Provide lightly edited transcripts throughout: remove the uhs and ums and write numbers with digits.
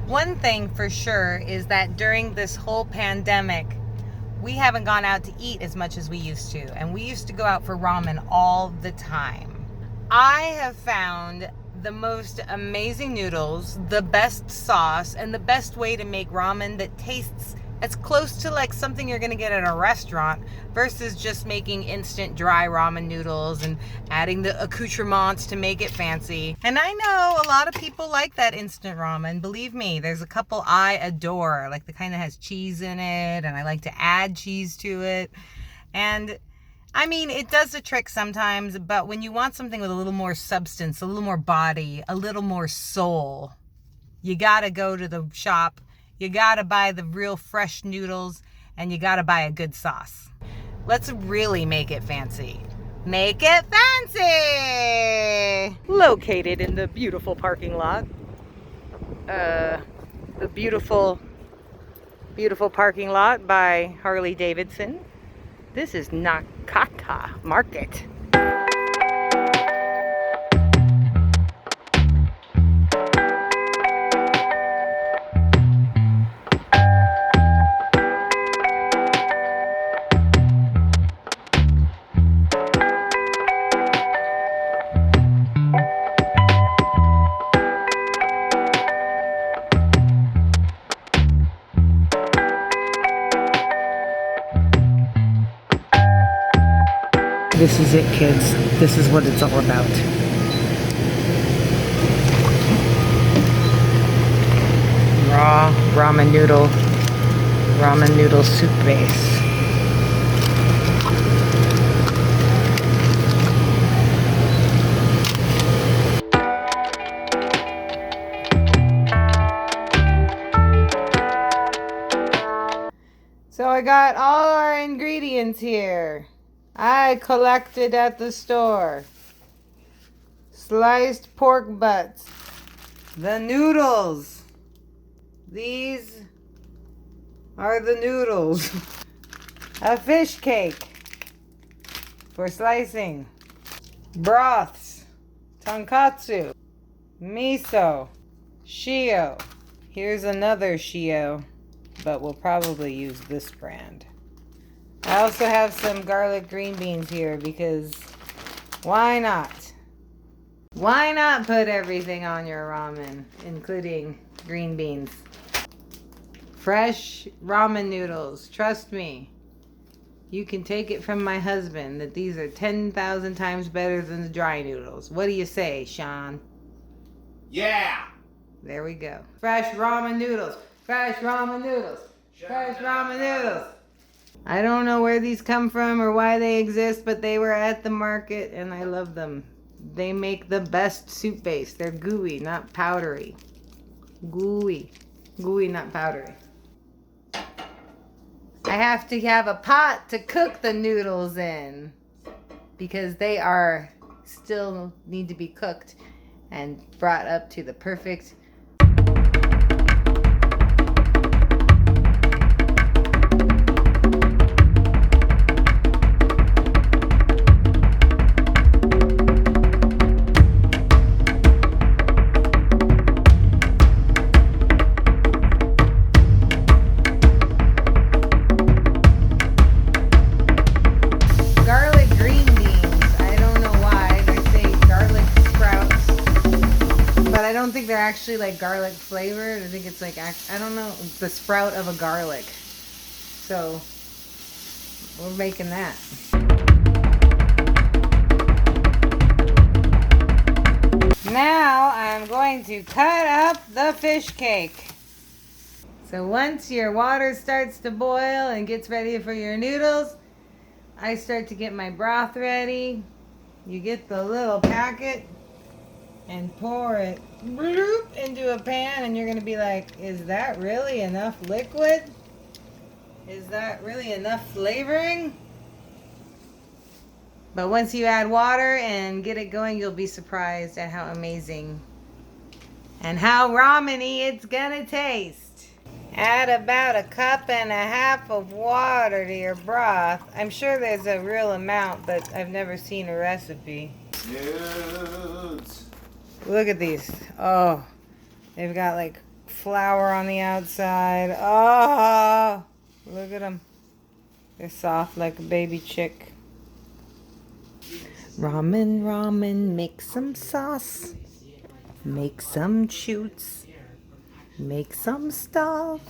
One thing for sure is that during this whole pandemic, we haven't gone out to eat as much as we used to. And we used to go out for ramen all the time. I have found the most amazing noodles, the best sauce, and the best way to make ramen that tastes as close to like something you're going to get at a restaurant versus just making instant dry ramen noodles and adding the accoutrements to make it fancy. And I know a lot of people like that instant ramen. Believe me, there's a couple I adore, like the kind that has cheese in it, and I like to add cheese to it. And I mean, it does the trick sometimes, but when you want something with a little more substance, a little more body, a little more soul, you gotta go to the shop. You gotta buy the real fresh noodles, and you gotta buy a good sauce. Let's really make it fancy. Make it fancy! Located in the beautiful parking lot. The beautiful parking lot by Harley Davidson. This is Nakata Market. This is it, kids. This is what it's all about. Raw ramen noodle soup base. So I got all our ingredients here. I collected at the store. Sliced pork butts. The noodles. These are the noodles. A fish cake for slicing. Broths. Tonkatsu. Miso. Shio. Here's another shio, but we'll probably use this brand. I also have some garlic green beans here because why not? Why not put everything on your ramen, including green beans? Fresh ramen noodles. Trust me. You can take it from my husband that these are 10,000 times better than the dry noodles. What do you say, Sean? Yeah! There we go. Fresh ramen noodles. Fresh ramen noodles. Fresh ramen noodles. I don't know where these come from or why they exist, but they were at the market and I love them. They make the best soup base. They're gooey, not powdery. Gooey. Gooey, not powdery. I have to have a pot to cook the noodles in because they are still need to be cooked and brought up to the perfect they're actually like garlic flavored. I think it's like, I don't know, the sprout of a garlic. So we're making that. Now I'm going to cut up the fish cake. So once your water starts to boil and gets ready for your noodles, I start to get my broth ready. You get the little packet and pour it into a pan, and you're going to be like, is that really enough liquid? Is that really enough flavoring? But once you add water and get it going, you'll be surprised at how amazing and how ramen-y it's going to taste. Add about 1.5 cups of water to your broth. I'm sure there's a real amount, but I've never seen a recipe. Nudes. Look at these. Oh, they've got like flour on the outside. Oh, look at them. They're soft like a baby chick. Ramen, ramen, make some sauce. Make some shoots. Make some stuff.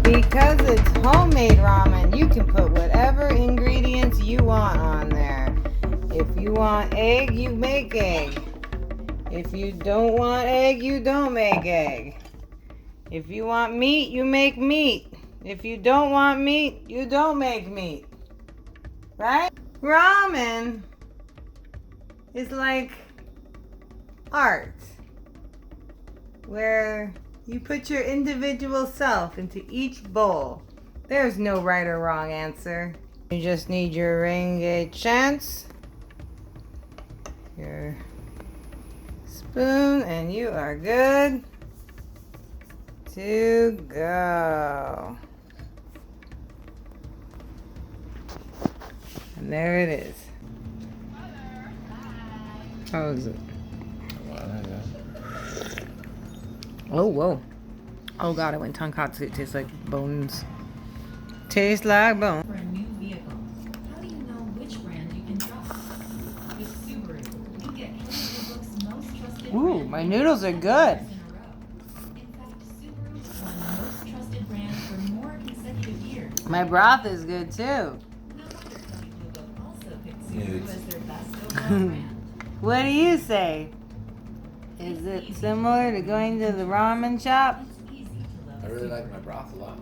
Because it's homemade ramen, you can put whatever ingredients you want on there. If you want egg, you make egg. If you don't want egg, you don't make egg. If you want meat, you make meat. If you don't want meat, you don't make meat. Right? Ramen is like art, where you put your individual self into each bowl. There's no right or wrong answer. You just need your renge chance, your spoon, and you are good to go. And there it is. How is it? Oh, whoa. Oh, God, it went tonkatsu. It tastes like bones. Tastes like bones. For a new vehicle, how do you know which brand you can trust? With Subaru, you get Henry most trusted Ooh, brand my noodles are good. in a row. In fact, Subaru has won most trusted brand for more consecutive years. My broth is good, too. No wonder Tony Bluebook also picked Subaru as their best overall brand. What do you say? Is it similar to going to the ramen shop? It's easy to love I really Subaru. like my broth a lot.